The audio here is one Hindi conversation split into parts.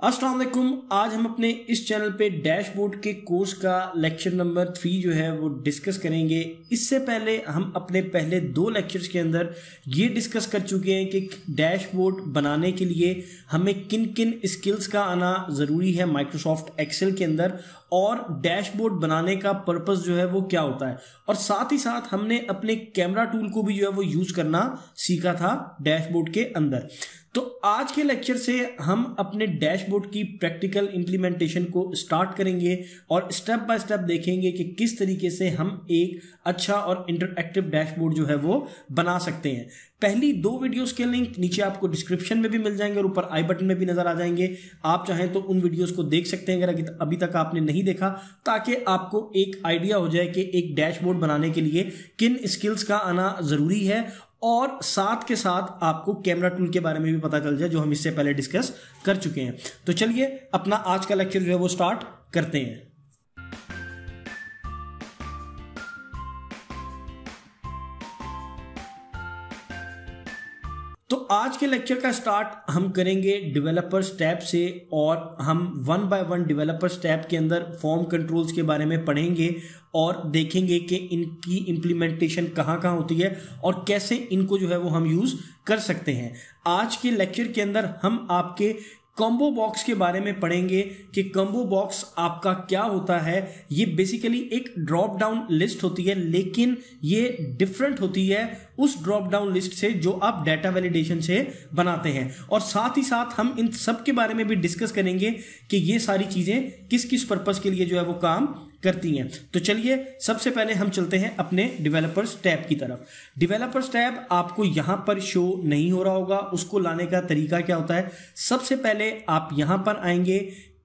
अस्सलाम वालेकुम। आज हम अपने इस चैनल पे डैशबोर्ड के कोर्स का लेक्चर नंबर 3 जो है वो डिस्कस करेंगे। इससे पहले हम अपने पहले 2 लेक्चर्स के अंदर ये डिस्कस कर चुके हैं कि डैशबोर्ड बनाने के लिए हमें किन किन स्किल्स का आना ज़रूरी है माइक्रोसॉफ्ट एक्सेल के अंदर, और डैशबोर्ड बनाने का पर्पस जो है वो क्या होता है, और साथ ही साथ हमने अपने कैमरा टूल को भी जो है वो यूज़ करना सीखा था डैशबोर्ड के अंदर। तो आज के लेक्चर से हम अपने डैशबोर्ड की प्रैक्टिकल इम्प्लीमेंटेशन को स्टार्ट करेंगे और स्टेप बाय स्टेप देखेंगे कि किस तरीके से हम एक अच्छा और इंटरएक्टिव डैशबोर्ड जो है वो बना सकते हैं। पहली 2 वीडियोस के लिंक नीचे आपको डिस्क्रिप्शन में भी मिल जाएंगे और ऊपर आई बटन में भी नजर आ जाएंगे। आप चाहें तो उन वीडियोस को देख सकते हैं अगर अभी तक आपने नहीं देखा, ताकि आपको एक आइडिया हो जाए कि एक डैशबोर्ड बनाने के लिए किन स्किल्स का आना जरूरी है, और साथ के साथ आपको कैमरा टूल के बारे में भी पता चल जाए जो हम इससे पहले डिस्कस कर चुके हैं। तो चलिए अपना आज का लेक्चर जो है वो स्टार्ट करते हैं। तो आज के लेक्चर का स्टार्ट हम करेंगे डेवलपर्स टैब से, और हम 1 बाय 1 डेवलपर्स टैब के अंदर फॉर्म कंट्रोल्स के बारे में पढ़ेंगे और देखेंगे कि इनकी इम्प्लीमेंटेशन कहाँ कहाँ होती है और कैसे इनको जो है वो हम यूज़ कर सकते हैं। आज के लेक्चर के अंदर हम आपके कॉम्बो बॉक्स के बारे में पढ़ेंगे कि कॉम्बो बॉक्स आपका क्या होता है। ये बेसिकली एक ड्रॉप डाउन लिस्ट होती है, लेकिन ये डिफरेंट होती है उस ड्रॉप डाउन लिस्ट से जो आप डाटा वैलिडेशन से बनाते हैं, और साथ ही साथ हम इन सब के बारे में भी डिस्कस करेंगे कि ये सारी चीज़ें किस किस पर्पस के लिए जो है वो काम करती हैं। तो चलिए सबसे पहले हम चलते हैं अपने डेवलपर्स टैब की तरफ। डेवलपर्स टैब आपको यहां पर शो नहीं हो रहा होगा, उसको लाने का तरीका क्या होता है। सबसे पहले आप यहां पर आएंगे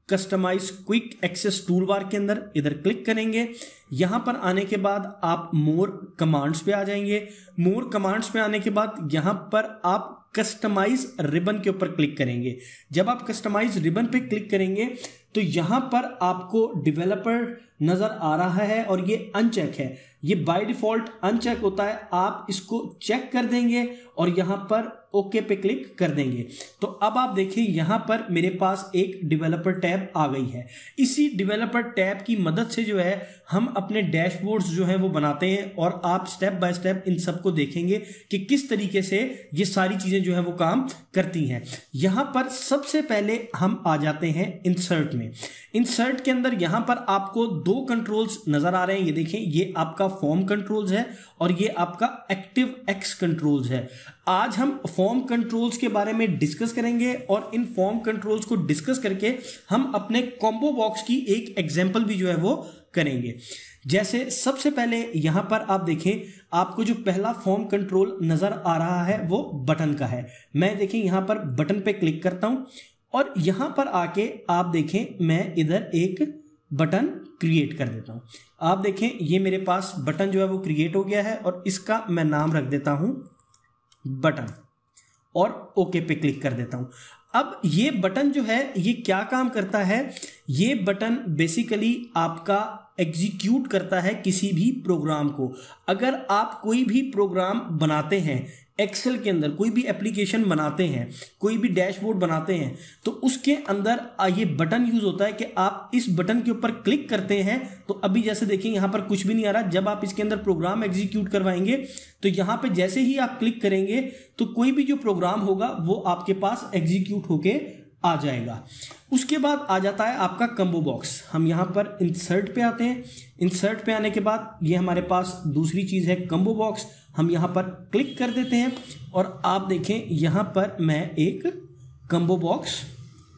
customise quick access tool bar के अंदर, इधर क्लिक करेंगे। यहां पर आने के बाद आप मोर कमांड्स पे आ जाएंगे। मोर कमांड्स पे आने के बाद यहां पर आप कस्टमाइज रिबन के ऊपर क्लिक करेंगे। जब आप कस्टमाइज रिबन पे क्लिक करेंगे तो यहां पर आपको डेवलपर नजर आ रहा है और ये अनचेक है। ये बाय डिफॉल्ट अनचेक होता है, आप इसको चेक कर देंगे और यहां पर ओके पे क्लिक कर देंगे। तो अब आप देखिए यहां पर मेरे पास एक डेवलपर टैब आ गई है। इसी डेवलपर टैब की मदद से जो है हम अपने डैशबोर्ड्स जो है वो बनाते हैं, और आप स्टेप बाय स्टेप इन सबको देखेंगे कि किस तरीके से ये सारी चीजें जो है वो काम करती हैं। यहां पर सबसे पहले हम आ जाते हैं इंसर्ट में। इंसर्ट के अंदर यहां पर आपको 2 कंट्रोल्स नजर आ रहे हैं। ये देखें, ये आपका फॉर्म कंट्रोल्स है और ये आपका एक्टिव एक्स कंट्रोल्स है। आज हम फॉर्म कंट्रोल्स के बारे में डिस्कस करेंगे और इन फॉर्म कंट्रोल्स को डिस्कस करके हम अपने कॉम्बो बॉक्स की एक एग्जांपल भी जो है वो करेंगे। जैसे सबसे पहले यहां पर आप देखें, आपको जो पहला फॉर्म कंट्रोल नजर आ रहा है वो बटन का है। मैं देखें यहां पर बटन पे क्लिक करता हूं और यहां पर आके आप देखें मैं इधर एक बटन क्रिएट कर देता हूं। आप देखें ये मेरे पास बटन जो है वो क्रिएट हो गया है और इसका मैं नाम रख देता हूं बटन, और ओके पे क्लिक कर देता हूं। अब ये बटन जो है ये क्या काम करता है, ये बटन बेसिकली आपका एग्जीक्यूट करता है किसी भी प्रोग्राम को। अगर आप कोई भी प्रोग्राम बनाते हैं एक्सेल के अंदर, कोई भी एप्लीकेशन बनाते हैं, कोई भी डैशबोर्ड बनाते हैं, तो उसके अंदर ये बटन यूज होता है कि आप इस बटन के ऊपर क्लिक करते हैं तो अभी जैसे देखिए यहां पर कुछ भी नहीं आ रहा। जब आप इसके अंदर प्रोग्राम एग्जीक्यूट करवाएंगे तो यहां पे जैसे ही आप क्लिक करेंगे तो कोई भी जो प्रोग्राम होगा वो आपके पास एग्जीक्यूट होके आ जाएगा। उसके बाद आ जाता है आपका कॉम्बो बॉक्स। हम यहां पर इंसर्ट पे आते हैं। इंसर्ट पे आने के बाद ये हमारे पास दूसरी चीज है कॉम्बो बॉक्स। हम यहां पर क्लिक कर देते हैं और आप देखें यहां पर मैं एक कॉम्बो बॉक्स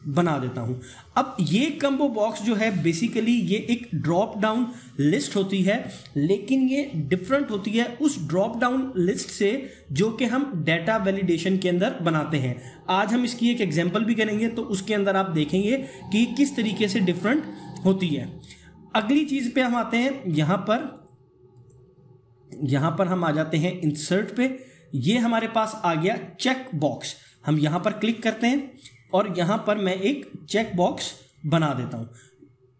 बना देता हूं। अब ये कॉम्बो बॉक्स जो है बेसिकली ये एक ड्रॉप डाउन लिस्ट होती है, लेकिन ये डिफरेंट होती है उस ड्रॉप डाउन लिस्ट से जो कि हम डाटा वैलिडेशन के अंदर बनाते हैं। आज हम इसकी एक एग्जांपल भी करेंगे तो उसके अंदर आप देखेंगे कि किस तरीके से डिफरेंट होती है। अगली चीज पे हम आते हैं, यहां पर हम आ जाते हैं इंसर्ट पे। ये हमारे पास आ गया चेक बॉक्स। हम यहां पर क्लिक करते हैं और यहां पर मैं एक चेक बॉक्स बना देता हूं।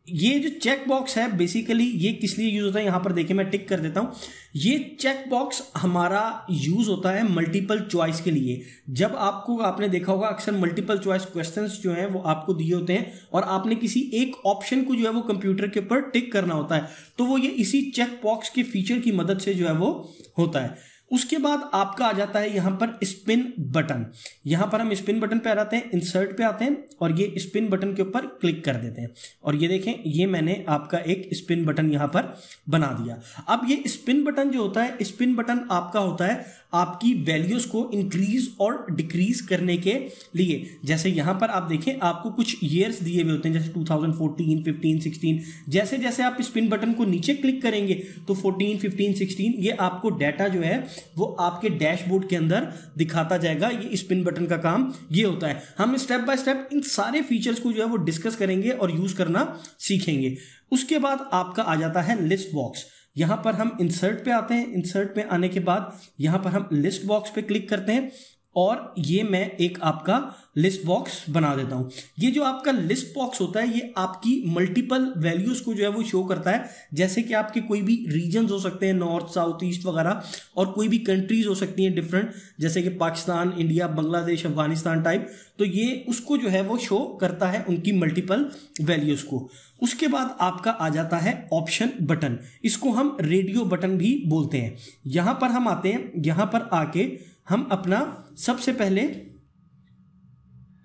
ये जो चेक बॉक्स है बेसिकली ये किस लिए यूज होता है, यहां पर देखिए मैं टिक कर देता हूं। ये चेक बॉक्स हमारा यूज होता है मल्टीपल चॉइस के लिए। जब आपने देखा होगा अक्सर मल्टीपल चॉइस क्वेश्चंस जो हैं वो आपको दिए होते हैं और आपने किसी एक ऑप्शन को जो है वो कंप्यूटर के ऊपर टिक करना होता है, तो वो ये इसी चेक बॉक्स के फीचर की मदद से जो है वो होता है। उसके बाद आपका आ जाता है यहां पर स्पिन बटन। यहां पर हम स्पिन बटन पे आ जाते हैं, इंसर्ट पे आते हैं और ये स्पिन बटन के ऊपर क्लिक कर देते हैं और ये देखें ये मैंने आपका एक स्पिन बटन यहां पर बना दिया। अब ये स्पिन बटन जो होता है, स्पिन बटन आपका होता है आपकी वैल्यूज को इंक्रीज और डिक्रीज करने के लिए। जैसे यहां पर आप देखें आपको कुछ ईयर्स दिए हुए होते हैं, जैसे 2014, 15, 16। जैसे जैसे आप स्पिन बटन को नीचे क्लिक करेंगे तो 14, 15, 16 ये आपको डाटा जो है वो आपके डैशबोर्ड के अंदर दिखाता जाएगा। ये स्पिन बटन का काम ये होता है। हम स्टेप बाय स्टेप इन सारे फीचर्स को जो है वो डिस्कस करेंगे और यूज करना सीखेंगे। उसके बाद आपका आ जाता है लिस्ट बॉक्स। यहां पर हम इंसर्ट पे आते हैं, इंसर्ट पे आने के बाद यहां पर हम लिस्ट बॉक्स पे क्लिक करते हैं और ये मैं एक आपका लिस्ट बॉक्स बना देता हूं। ये जो आपका लिस्ट बॉक्स होता है ये आपकी मल्टीपल वैल्यूज को जो है वो शो करता है। जैसे कि आपके कोई भी रीजन्स हो सकते हैं, नॉर्थ, साउथ, ईस्ट वगैरह, और कोई भी कंट्रीज हो सकती हैं डिफरेंट, जैसे कि पाकिस्तान, इंडिया, बांग्लादेश, अफगानिस्तान टाइप। तो ये उसको जो है वो शो करता है उनकी मल्टीपल वैल्यूज को। उसके बाद आपका आ जाता है ऑप्शन बटन। इसको हम रेडियो बटन भी बोलते हैं। यहां पर हम आते हैं, यहां पर आके हम अपना सबसे पहले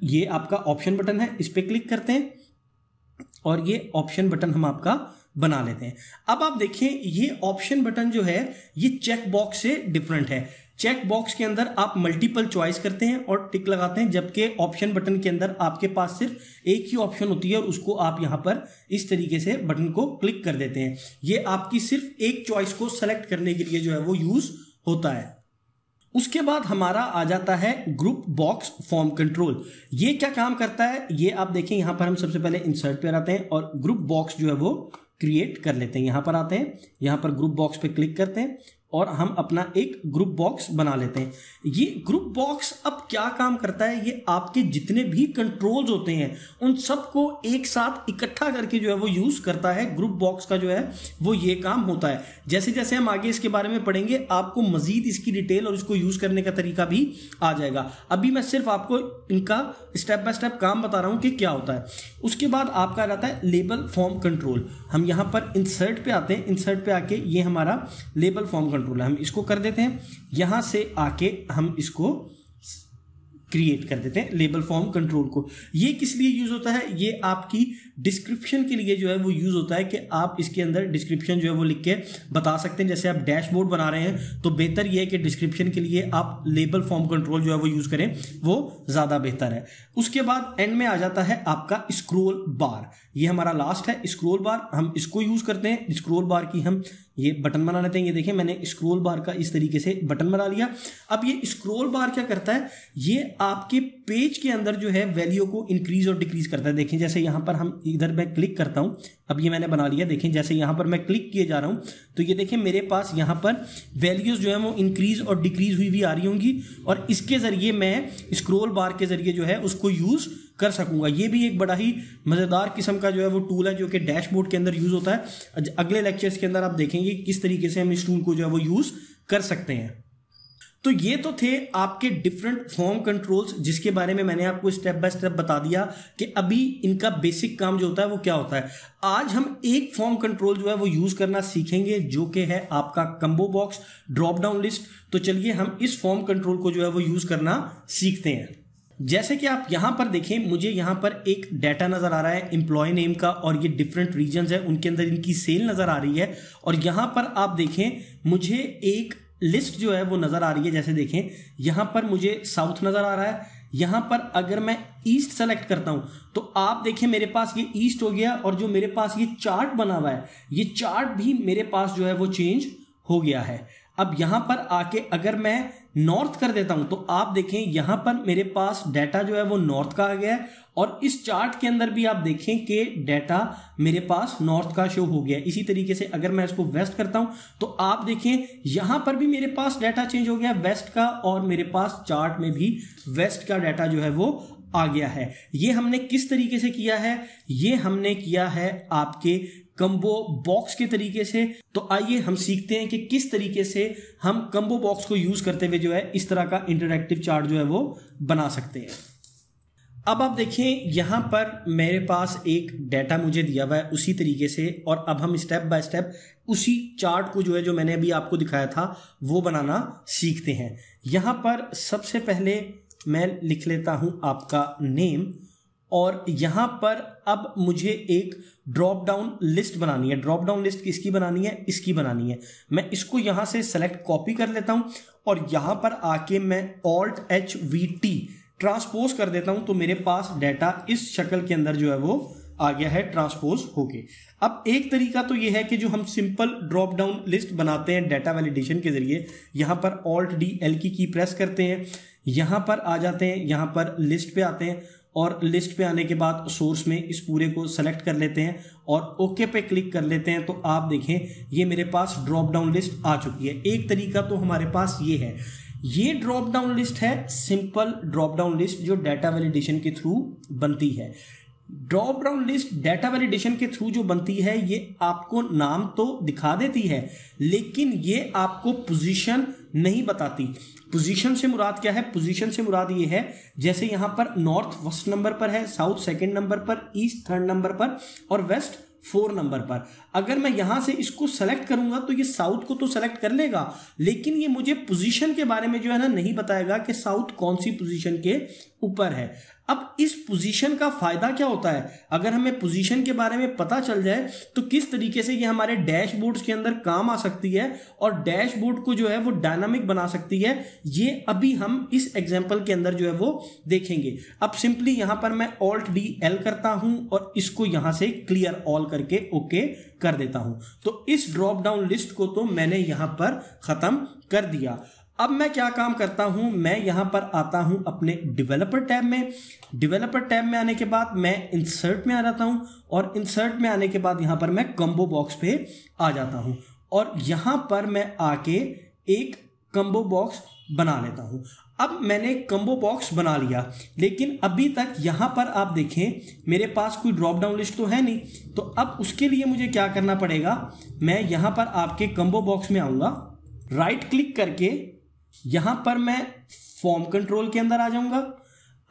ये आपका ऑप्शन बटन है, इस पे क्लिक करते हैं और ये ऑप्शन बटन हम आपका बना लेते हैं। अब आप देखें ये ऑप्शन बटन जो है ये चेक बॉक्स से डिफरेंट है। चेक बॉक्स के अंदर आप मल्टीपल चॉइस करते हैं और टिक लगाते हैं, जबकि ऑप्शन बटन के अंदर आपके पास सिर्फ एक ही ऑप्शन होती है और उसको आप यहां पर इस तरीके से बटन को क्लिक कर देते हैं। ये आपकी सिर्फ एक चॉइस को सेलेक्ट करने के लिए जो है वो यूज होता है। उसके बाद हमारा आ जाता है ग्रुप बॉक्स फॉर्म कंट्रोल। ये क्या काम करता है ये आप देखें। यहां पर हम सबसे पहले इंसर्ट पे आते हैं और ग्रुप बॉक्स जो है वो क्रिएट कर लेते हैं। यहां पर आते हैं, यहां पर ग्रुप बॉक्स पे क्लिक करते हैं और हम अपना एक ग्रुप बॉक्स बना लेते हैं। ये ग्रुप बॉक्स अब क्या काम करता है, ये आपके जितने भी कंट्रोल्स होते हैं उन सबको एक साथ इकट्ठा करके जो है वो यूज करता है। ग्रुप बॉक्स का जो है वो ये काम होता है। जैसे जैसे हम आगे इसके बारे में पढ़ेंगे आपको मजीद इसकी डिटेल और इसको यूज करने का तरीका भी आ जाएगा। अभी मैं सिर्फ आपको इनका स्टेप बाय स्टेप काम बता रहा हूं कि क्या होता है। उसके बाद आपका आ जाता है लेबल फॉर्म कंट्रोल। हम यहां पर इंसर्ट पे आते हैं, इंसर्ट पे आके ये हमारा लेबल फॉर्म कंट्रोल है, हम इसको कर देते हैं। यहां से आके हम इसको क्रिएट कर देते हैं लेबल फॉर्म कंट्रोल को। ये किस लिए यूज होता है, ये आपकी डिस्क्रिप्शन के लिए जो है वो यूज होता है कि आप इसके अंदर डिस्क्रिप्शन जो है वो लिख के बता सकते हैं। जैसे आप डैशबोर्ड बना रहे हैं तो बेहतर ये है कि डिस्क्रिप्शन के लिए आप लेबल फॉर्म कंट्रोल जो है वो यूज करें, वो ज्यादा बेहतर है। उसके बाद एंड में आ जाता है आपका स्क्रोल बार। ये हमारा लास्ट है स्क्रोल बार, हम इसको यूज करते हैं। स्क्रोल बार की हम ये बटन बना लेते हैं। ये देखें मैंने स्क्रोल बार का इस तरीके से बटन बना लिया। अब ये स्क्रोल बार क्या करता है, ये आपके पेज के अंदर जो है वैल्यू को इंक्रीज और डिक्रीज करता है। देखें जैसे यहां पर हम इधर मैं क्लिक करता हूं, अब ये मैंने बना लिया। देखें जैसे यहां पर मैं क्लिक किए जा रहा हूं तो ये देखें मेरे पास यहां पर वैल्यूज जो है वो इंक्रीज और डिक्रीज हुई आ रही होंगी और इसके जरिए मैं स्क्रोल बार के जरिए जो है उसको यूज कर सकूंगा। ये भी एक बड़ा ही मजेदार किस्म का जो है वो टूल है जो कि डैशबोर्ड के अंदर यूज होता है। अगले लेक्चर्स के अंदर आप देखेंगे किस तरीके से हम इस टूल को जो है वो यूज कर सकते हैं। तो ये तो थे आपके डिफरेंट फॉर्म कंट्रोल्स जिसके बारे में मैंने आपको स्टेप बाय स्टेप बता दिया कि अभी इनका बेसिक काम जो होता है वो क्या होता है। आज हम एक फॉर्म कंट्रोल जो है वो यूज करना सीखेंगे जो कि है आपका combo box drop down list. तो चलिए हम इस फॉर्म कंट्रोल को जो है वो यूज करना सीखते हैं। जैसे कि आप यहां पर देखें, मुझे यहां पर एक डाटा नजर आ रहा है एम्प्लॉय नेम का और ये डिफरेंट रीजन्स है उनके अंदर इनकी सेल नजर आ रही है। और यहां पर आप देखें मुझे एक लिस्ट जो है वो नजर आ रही है। जैसे देखें यहां पर मुझे साउथ नजर आ रहा है। यहां पर अगर मैं ईस्ट सेलेक्ट करता हूं तो आप देखें मेरे पास ये ईस्ट हो गया और जो मेरे पास ये चार्ट बना हुआ है ये चार्ट भी मेरे पास जो है वो चेंज हो गया है। अब यहां पर आके अगर मैं नॉर्थ कर देता हूं तो आप देखें यहां पर मेरे पास डाटा जो है वो नॉर्थ का आ गया है और इस चार्ट के अंदर भी आप देखें कि डाटा मेरे पास नॉर्थ का शो हो गया है। इसी तरीके से अगर मैं इसको वेस्ट करता हूं तो आप देखें यहां पर भी मेरे पास डाटा चेंज हो गया वेस्ट का और मेरे पास चार्ट में भी वेस्ट का डाटा जो है वो आ गया है। ये हमने किस तरीके से किया है? ये हमने किया है आपके कंबो बॉक्स के तरीके से। तो आइए हम सीखते हैं कि किस तरीके से हम कंबो बॉक्स को यूज करते हुए जो है इस तरह का इंटरैक्टिव चार्ट जो है वो बना सकते हैं। अब आप देखें यहां पर मेरे पास एक डाटा मुझे दिया हुआ है उसी तरीके से, और अब हम स्टेप बाय स्टेप उसी चार्ट को जो है जो मैंने अभी आपको दिखाया था वो बनाना सीखते हैं। यहां पर सबसे पहले मैं लिख लेता हूं आपका नेम, और यहां पर अब मुझे एक ड्रॉप डाउन लिस्ट बनानी है। ड्रॉप डाउन लिस्ट किसकी बनानी है? इसकी बनानी है। मैं इसको यहां से सेलेक्ट कॉपी कर लेता हूं और यहां पर आके मैं Alt+HVT ट्रांसपोज कर देता हूं, तो मेरे पास डाटा इस शक्ल के अंदर जो है वो आ गया है ट्रांसपोज होके। अब एक तरीका तो ये है कि जो हम सिंपल ड्रॉप डाउन लिस्ट बनाते हैं डाटा वैलिडेशन के जरिए, यहां पर Alt+D+L की प्रेस करते हैं, यहां पर आ जाते हैं, यहां पर लिस्ट पे आते हैं और लिस्ट पे आने के बाद सोर्स में इस पूरे को सेलेक्ट कर लेते हैं और ओके पे क्लिक कर लेते हैं। तो आप देखें ये मेरे पास ड्रॉप डाउन लिस्ट आ चुकी है। एक तरीका तो हमारे पास ये है, ये ड्रॉप डाउन लिस्ट है सिंपल ड्रॉप डाउन लिस्ट जो डाटा वैलिडेशन के थ्रू बनती है। Drop down list data validation के थ्रू जो बनती है ये आपको नाम तो दिखा देती है, लेकिन ये आपको पोजीशन नहीं बताती। पोजीशन से मुराद क्या है? पोजीशन से मुराद ये है जैसे यहां पर नॉर्थ फर्स्ट नंबर पर है, साउथ सेकंड नंबर पर, ईस्ट थर्ड नंबर पर और वेस्ट 4 नंबर पर। अगर मैं यहां से इसको सेलेक्ट करूंगा तो ये साउथ को तो सेलेक्ट कर लेगा, लेकिन ये मुझे पोजीशन के बारे में जो है ना नहीं बताएगा कि साउथ कौन सी पोजीशन के ऊपर है। अब इस पोजीशन का फायदा क्या होता है? अगर हमें पोजीशन के बारे में पता चल जाए तो किस तरीके से ये हमारे डैशबोर्ड्स के अंदर काम आ सकती है और डैशबोर्ड को जो है वो डायनामिक बना सकती है, ये अभी हम इस एग्जांपल के अंदर जो है वो देखेंगे। अब सिंपली यहां पर मैं Alt+D+L करता हूं और इसको यहां से क्लियर ऑल करके ओके कर देता हूं। तो इस ड्रॉप डाउन लिस्ट को तो मैंने यहां पर खत्म कर दिया। अब मैं क्या काम करता हूं, मैं यहां पर आता हूं अपने डेवलपर टैब में। डेवलपर टैब में आने के बाद मैं इंसर्ट में आ जाता हूं और इंसर्ट में आने के बाद यहां पर मैं कंबो बॉक्स पे आ जाता हूं और यहां पर मैं आके एक कंबो बॉक्स बना लेता हूं। अब मैंने कंबो बॉक्स बना लिया, लेकिन अभी तक यहां पर आप देखें मेरे पास कोई ड्रॉप डाउन लिस्ट तो है नहीं। तो अब उसके लिए मुझे क्या करना पड़ेगा, मैं यहां पर आपके कंबो बॉक्स में आऊंगा, राइट क्लिक करके यहां पर मैं फॉर्म कंट्रोल के अंदर आ जाऊंगा।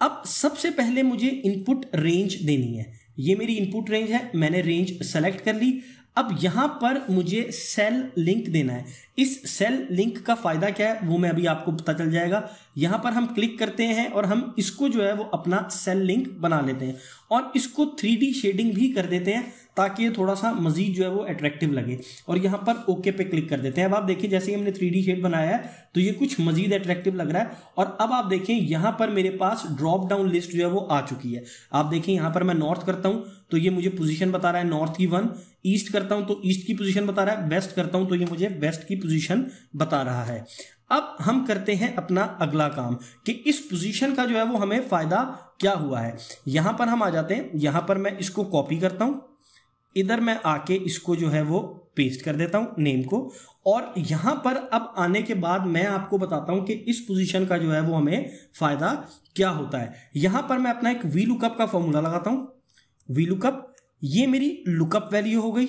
अब सबसे पहले मुझे इनपुट रेंज देनी है। ये मेरी इनपुट रेंज है, मैंने रेंज सेलेक्ट कर ली। अब यहां पर मुझे सेल लिंक देना है। इस सेल लिंक का फायदा क्या है वो मैं अभी आपको पता चल जाएगा। यहां पर हम क्लिक करते हैं और हम इसको जो है वो अपना सेल लिंक बना लेते हैं और इसको 3D शेडिंग भी कर देते हैं ताकि ये थोड़ा सा मजीद जो है वो अट्रैक्टिव लगे, और यहां पर ओके पे क्लिक कर देते हैं। अब आप देखिए जैसे ही हमने 3D शेड बनाया है तो ये कुछ मजीद अट्रैक्टिव लग रहा है। और अब आप देखें यहां पर मेरे पास ड्रॉप डाउन लिस्ट जो है वो आ चुकी है। आप देखें यहां पर मैं नॉर्थ करता हूं तो ये मुझे पोजीशन बता रहा है नॉर्थ की 1, ईस्ट करता हूं तो ईस्ट की पोजीशन बता रहा है, वेस्ट करता हूं तो ये मुझे वेस्ट की पोजीशन बता रहा है। अब हम करते हैं अपना अगला काम कि इस पोजीशन का जो है वो हमें फायदा क्या हुआ है। यहां पर हम आ जाते हैं, यहां पर मैं इसको कॉपी करता हूं, इधर मैं आके इसको जो है वो पेस्ट कर देता हूं नेम को, और यहां पर अब आने के बाद मैं आपको बताता हूं कि इस पोजीशन का जो है वो हमें फायदा क्या होता है। यहां पर मैं अपना एक वी लुकअप का फॉर्मूला लगाता हूं, वी लुकअप, ये मेरी लुकअप वैल्यू हो गई,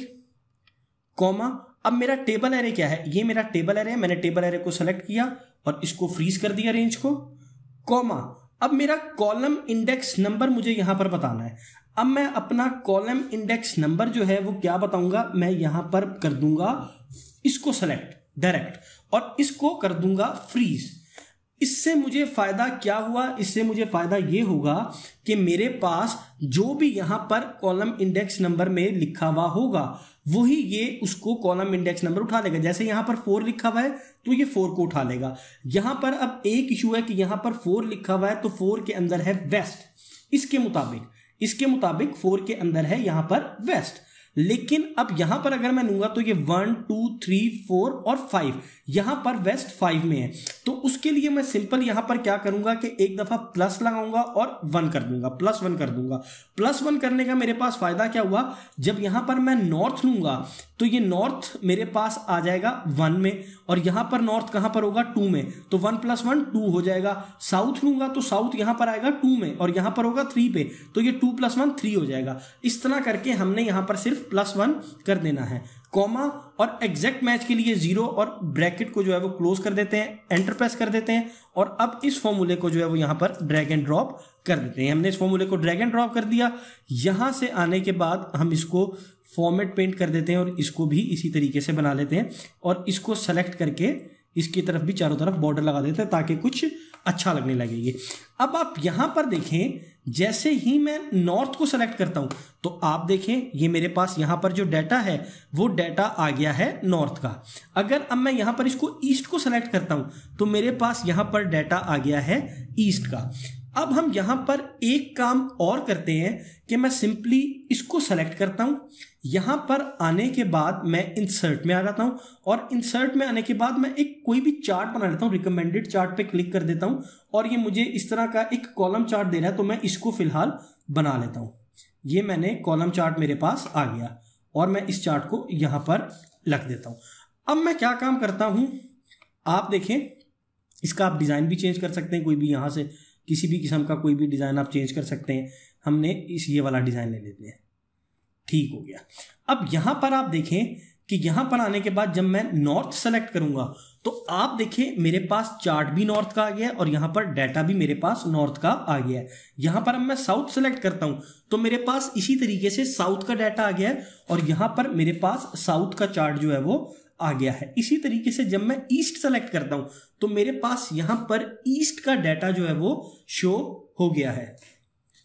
कॉमा। अब मेरा टेबल एरे क्या है, ये मेरा टेबल एरे है, मैंने टेबल एरे को सेलेक्ट किया और इसको फ्रीज कर दिया रेंज को, कॉमा। अब मेरा कॉलम इंडेक्स नंबर मुझे यहां पर बताना है। अब मैं अपना कॉलम इंडेक्स नंबर जो है वो क्या बताऊंगा, मैं यहां पर कर दूंगा इसको सेलेक्ट डायरेक्ट और इसको कर दूंगा फ्रीज। इससे मुझे फायदा क्या हुआ, इससे मुझे फायदा ये होगा कि मेरे पास जो भी यहां पर कॉलम इंडेक्स नंबर में लिखा हुआ होगा वही ये उसको कॉलम इंडेक्स नंबर उठा लेगा। जैसे यहां पर 4 लिखा हुआ है तो ये 4 को उठा लेगा। यहां पर अब एक इशू है कि यहां पर 4 लिखा हुआ है तो 4 के अंदर है वेस्ट, इसके मुताबिक 4 के अंदर है यहां पर वेस्ट। लेकिन अब यहां पर अगर मैं लूंगा तो ये 1 2 3 4 और 5, यहां पर वेस्ट 5 में है। तो उसके लिए मैं सिंपल यहां पर क्या करूंगा कि एक दफा प्लस लगाऊंगा और 1 कर दूंगा, +1 कर दूंगा। +1 करने का मेरे पास फायदा क्या हुआ, जब यहां पर मैं नॉर्थ लूंगा तो ये नॉर्थ मेरे पास आ जाएगा 1 में, और यहां पर नॉर्थ कहां पर होगा 2 में, तो 1 + 1 2 हो जाएगा। साउथ लूंगा तो साउथ यहां पर आएगा 2 में और यहां पर होगा 3 पे, तो ये 2 + 1 3 हो जाएगा। इस तरह करके हमने यहां पर सिर्फ +1 कर देना है। कॉमा और एग्जैक्ट मैच के लिए 0 और ब्रैकेट को जो है वो क्लोज कर देते हैं, एंटर प्रेस कर देते हैं, और अब इस फॉर्मूले को जो है वो यहां पर ड्रैग एंड ड्रॉप कर देते हैं। हमने इस फॉर्मूले को ड्रैग एंड ड्रॉप कर दिया। यहां से आने के बाद हम इसको फॉर्मेट पेंट कर देते हैं और इसको भी इसी तरीके से बना लेते हैं, और इसको सेलेक्ट करके इसकी तरफ भी चारों तरफ बॉर्डर लगा देते हैं ताकि कुछ अच्छा लगने लगेगी। अब आप यहां पर देखें, जैसे ही मैं नॉर्थ को सेलेक्ट करता हूं तो आप देखें ये मेरे पास यहां पर जो डाटा है वो डाटा आ गया है नॉर्थ का। अगर अब मैं यहां पर इसको ईस्ट को सेलेक्ट करता हूं तो मेरे पास यहां पर डाटा आ गया है ईस्ट का। अब हम यहां पर एक काम और करते हैं कि मैं सिंपली इसको सेलेक्ट करता हूं, यहां पर आने के बाद मैं इंसर्ट में आ जाता हूं, और इंसर्ट में आने के बाद मैं एक कोई भी चार्ट बना लेता हूं, रिकमेंडेड चार्ट पे क्लिक कर देता हूं, और ये मुझे इस तरह का एक कॉलम चार्ट दे रहा है, तो मैं इसको फिलहाल बना लेता हूं। ये मैंने कॉलम चार्ट मेरे पास आ गया और मैं इस चार्ट को यहां पर रख देता हूं। अब मैं क्या काम करता हूं, आप देखें, इसका आप डिजाइन भी चेंज कर सकते हैं, कोई भी यहां से किसी भी किस्म का कोई भी डिजाइन आप चेंज कर सकते हैं। हमने ये वाला डिजाइन ले लेते हैं, ठीक हो गया। अब यहां पर आप देखें कि यहां पर आने के बाद जब मैं नॉर्थ सेलेक्ट करूंगा तो आप देखें मेरे पास चार्ट भी नॉर्थ का आ गया है और यहां पर डाटा भी मेरे पास नॉर्थ का आ गया है। यहां पर अब मैं साउथ सेलेक्ट करता हूं तो मेरे पास इसी तरीके से साउथ का डाटा आ गया है और यहां पर मेरे पास साउथ का चार्ट जो है वो आ गया है। इसी तरीके से जब मैं ईस्ट सेलेक्ट करता हूं तो मेरे पास यहां पर ईस्ट का डाटा जो है वो शो हो गया है।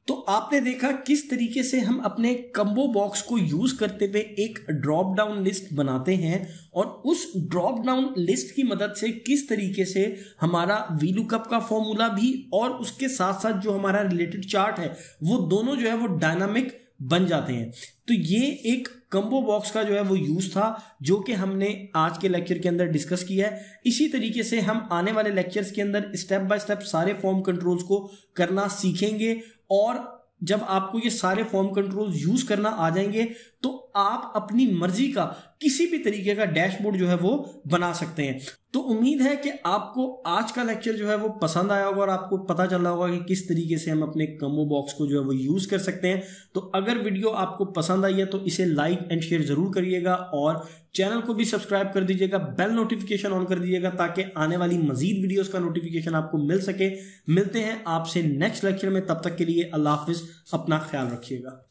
तो आपने देखा किस तरीके से हम अपने कम्बो बॉक्स को यूज करते हुए एक ड्रॉप डाउन लिस्ट बनाते हैं, और उस ड्रॉप डाउन लिस्ट की मदद से किस तरीके से हमारा वीलुकअप का फॉर्मूला भी और उसके साथ साथ जो हमारा रिलेटेड चार्ट है वो दोनों जो है वो डायनामिक बन जाते हैं। तो ये एक कम्बो बॉक्स का जो है वो यूज था जो कि हमने आज के लेक्चर के अंदर डिस्कस किया है। इसी तरीके से हम आने वाले लेक्चर्स के अंदर स्टेप बाय स्टेप सारे फॉर्म कंट्रोल्स को करना सीखेंगे, और जब आपको ये सारे फॉर्म कंट्रोल्स यूज करना आ जाएंगे तो आप अपनी मर्जी का किसी भी तरीके का डैशबोर्ड जो है वो बना सकते हैं। तो उम्मीद है कि आपको आज का लेक्चर जो है वो पसंद आया होगा और आपको पता चला होगा कि किस तरीके से हम अपने कम्बो बॉक्स को जो है वो यूज कर सकते हैं। तो अगर वीडियो आपको पसंद आई है तो इसे लाइक एंड शेयर जरूर करिएगा, और चैनल को भी सब्सक्राइब कर दीजिएगा, बेल नोटिफिकेशन ऑन कर दीजिएगा ताकि आने वाली मजीद वीडियोस का नोटिफिकेशन आपको मिल सके। मिलते हैं आपसे नेक्स्ट लेक्चर में, तब तक के लिए अल्लाह हाफिज, अपना ख्याल रखिएगा।